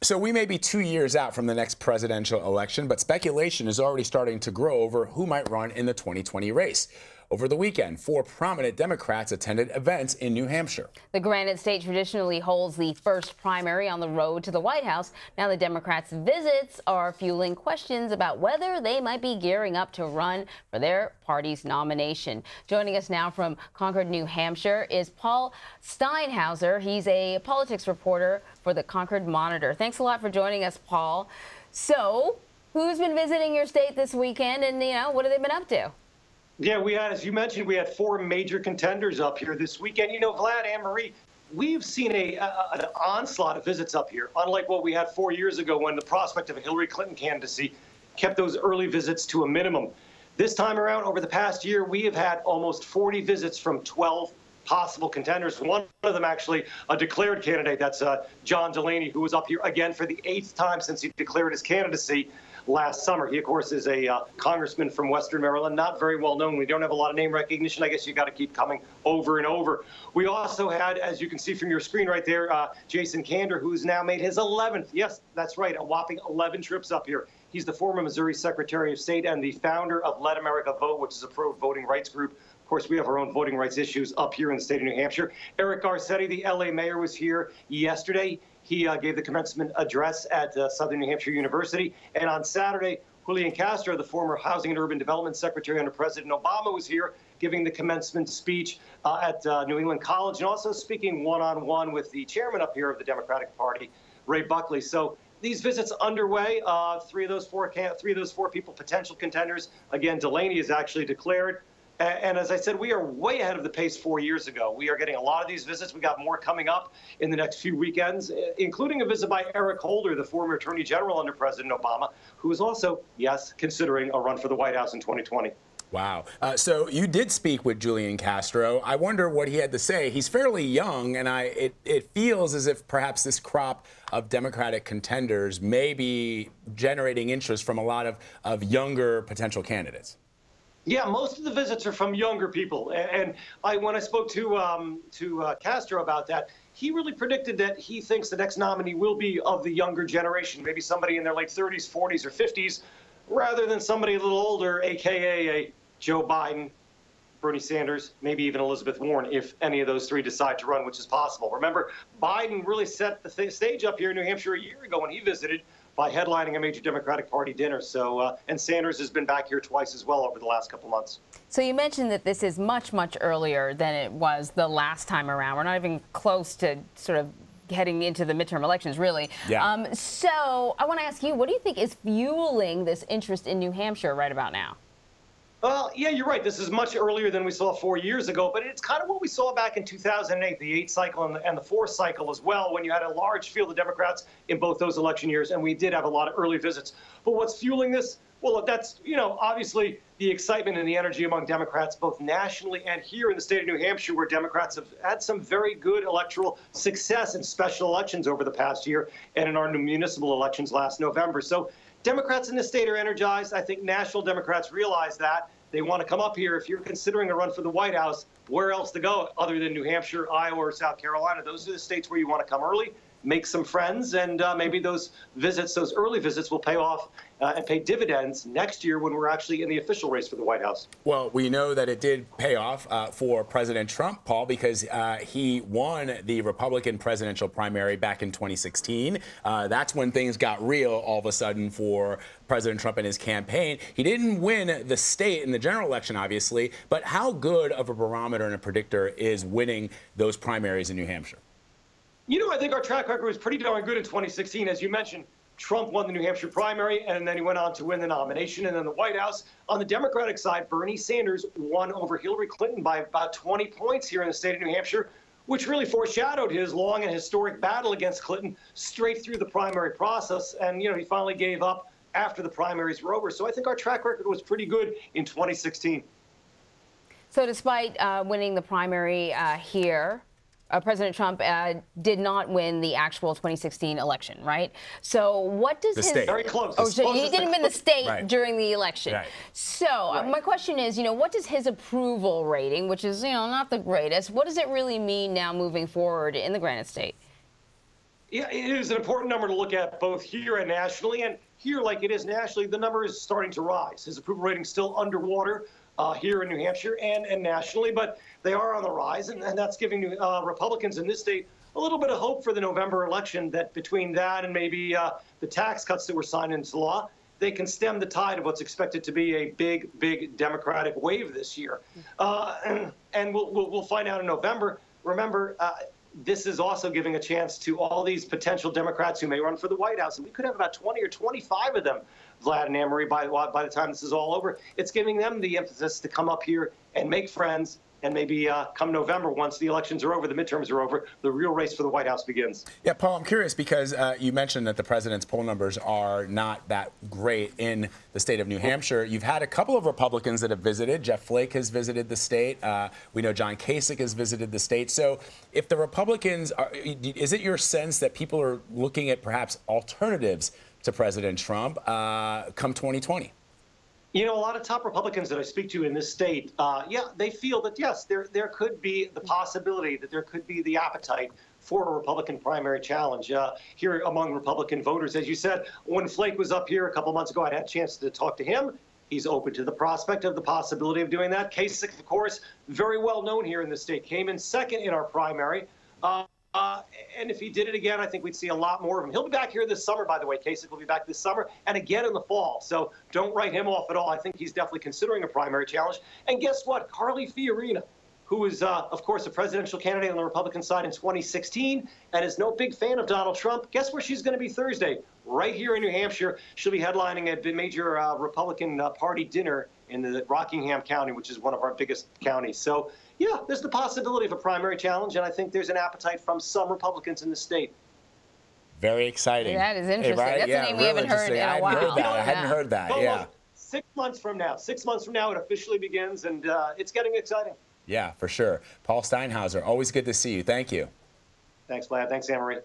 So we may be 2 years out from the next presidential election, but speculation is already starting to grow over who might run in the 2020 race. Over the weekend, 4 prominent Democrats attended events in New Hampshire. The Granite State traditionally holds the first primary on the road to the White House. Now the Democrats' visits are fueling questions about whether they might be gearing up to run for their party's nomination. Joining us now from Concord, New Hampshire is Paul Steinhauser. He's a politics reporter for the Concord Monitor. Thanks a lot for joining us, Paul. So, who's been visiting your state this weekend, and what have they been up to? Yeah, we had, as you mentioned, we had 4 major contenders up here this weekend. Vlad, Anne-Marie, we've seen an onslaught of visits up here, unlike what we had 4 years ago when the prospect of a Hillary Clinton candidacy kept those early visits to a minimum. This time around, over the past year, we have had almost 40 visits from 12 possible contenders. One of them actually a declared candidate. That's John Delaney, who was up here again for the 8th time since he declared his candidacy last summer. He, of course, is a congressman from Western Maryland, not very well known. We don't have a lot of name recognition. I guess you got to keep coming over and over. We also had, as you can see from your screen right there, Jason Kander, who's now made his 11th. Yes, that's right, a whopping 11 trips up here. He's the former Missouri Secretary of State and the founder of Let America Vote, which is a pro-voting rights group. Of course, we have our own voting rights issues up here in the state of New Hampshire. Eric Garcetti, the LA mayor, was here yesterday. He gave the commencement address at Southern New Hampshire University. And on Saturday, Julian Castro, the former Housing and Urban Development Secretary under President Obama, was here giving the commencement speech at New England College and also speaking one-on-one with the chairman up here of the Democratic Party, Ray Buckley. So these visits underway. 3 of those 4 people, potential contenders. Again, Delaney is actually declared. And as I said, we are way ahead of the pace 4 years ago. We are getting a lot of these visits. We got more coming up in the next few weekends, including a visit by Eric Holder, the former Attorney General under President Obama, who is also, yes, considering a run for the White House in 2020. Wow. So you did speak with Julian Castro. I wonder what he had to say. He's fairly young, and it feels as if perhaps this crop of Democratic contenders may be generating interest from a lot of younger potential candidates. Yeah, most of the visits are from younger people. And when I spoke to Castro about that, he really predicted that he thinks the next nominee will be of the younger generation, maybe somebody in their late 30s, 40s, or 50s, rather than somebody a little older, a.k.a. a Joe Biden, Bernie Sanders, maybe even Elizabeth Warren, if any of those 3 decide to run, which is possible. Remember, Biden really set the stage up here in New Hampshire a year ago when he visited by headlining a major Democratic Party dinner. So, and Sanders has been back here twice as well over the last couple months. So you mentioned that this is much, much earlier than it was the last time around. We're not even close to sort of heading into the midterm elections, really. Yeah. So I want to ask you, what do you think is fueling this interest in New Hampshire right about now? Well, yeah, you're right. This is much earlier than we saw 4 years ago, but it's kind of what we saw back in 2008, the 8th cycle and the 4th cycle as well, when you had a large field of Democrats in both those election years, and we did have a lot of early visits. But what's fueling this? Well, that's, obviously the excitement and the energy among Democrats, both nationally and here in the state of New Hampshire, where Democrats have had some very good electoral success in special elections over the past year and in our new municipal elections last November. So Democrats in the state are energized. I think national Democrats realize that. They want to come up here. If you're considering a run for the White House, where else to go other than New Hampshire, Iowa, or South Carolina? Those are the states where you want to come early, make some friends, and maybe those visits, those early visits, will pay off and pay dividends next year when we're actually in the official race for the White House. Well, we know that it did pay off for President Trump, Paul, because he won the Republican presidential primary back in 2016. That's when things got real all of a sudden for President Trump and his campaign. He didn't win the state in the general election, obviously, but how good of a barometer and a predictor is winning those primaries in New Hampshire? I think our track record was pretty darn good in 2016. As you mentioned, Trump won the New Hampshire primary, and then he went on to win the nomination and then the White House. On the Democratic side, Bernie Sanders won over Hillary Clinton by about 20 points here in the state of New Hampshire, which really foreshadowed his long and historic battle against Clinton straight through the primary process. And, he finally gave up after the primaries were over. So I think our track record was pretty good in 2016. So despite winning the primary here, President Trump did not win the actual 2016 election, right? So what does his... Very close. Oh, so he didn't win the state right. during the election. Right. So my question is, what does his approval rating, which is, not the greatest, what does it really mean now moving forward in the Granite State? Yeah, it is an important number to look at both here and nationally. And here, like it is nationally, the number is starting to rise. His approval rating is still underwater here in New Hampshire and nationally, but they are on the rise. And that's giving Republicans in this state a little bit of hope for the November election, that between that and maybe the tax cuts that were signed into law, they can stem the tide of what's expected to be a big Democratic wave this year. And we'll find out in November. Remember, this is also giving a chance to all these potential Democrats who may run for the White House. And we could have about 20 or 25 of them, Vlad and Anne-Marie, by the time this is all over. It's giving them the emphasis to come up here and make friends. And maybe come November, once the elections are over, the midterms are over, the real race for the White House begins. Yeah, Paul, I'm curious because you mentioned that the president's poll numbers are not that great in the state of New Hampshire. You've had a couple of Republicans that have visited. Jeff Flake has visited the state. We know John Kasich has visited the state. So if the Republicans is it your sense that people are looking at perhaps alternatives to President Trump come 2020? You know, a lot of top Republicans that I speak to in this state, they feel that, yes, there could be the possibility that there could be the appetite for a Republican primary challenge here among Republican voters. As you said, when Flake was up here a couple months ago, I had a chance to talk to him. He's open to the prospect of the possibility of doing that. Kasich, of course, very well known here in the state, came in second in our primary. And if he did it again, I think we'd see a lot more of him. He'll be back here this summer, by the way. Kasich will be back this summer and again in the fall. So don't write him off at all. I think he's definitely considering a primary challenge. And guess what? Carly Fiorina, who is, of course, a presidential candidate on the Republican side in 2016 and is no big fan of Donald Trump. Guess where she's going to be Thursday? Right here in New Hampshire. She'll be headlining a major Republican Party dinner in the Rockingham County, which is one of our biggest counties. So, yeah, there's the possibility of a primary challenge, and I think there's an appetite from some Republicans in the state. Very exciting. That is interesting. Hey, right? That's a name we haven't heard in a while. I hadn't heard that. Well, Yeah. 6 months from now. 6 months from now, it officially begins, and it's getting exciting. Yeah, for sure. Paul Steinhauser, always good to see you. Thank you. Thanks, Vlad. Thanks, Anne-Marie.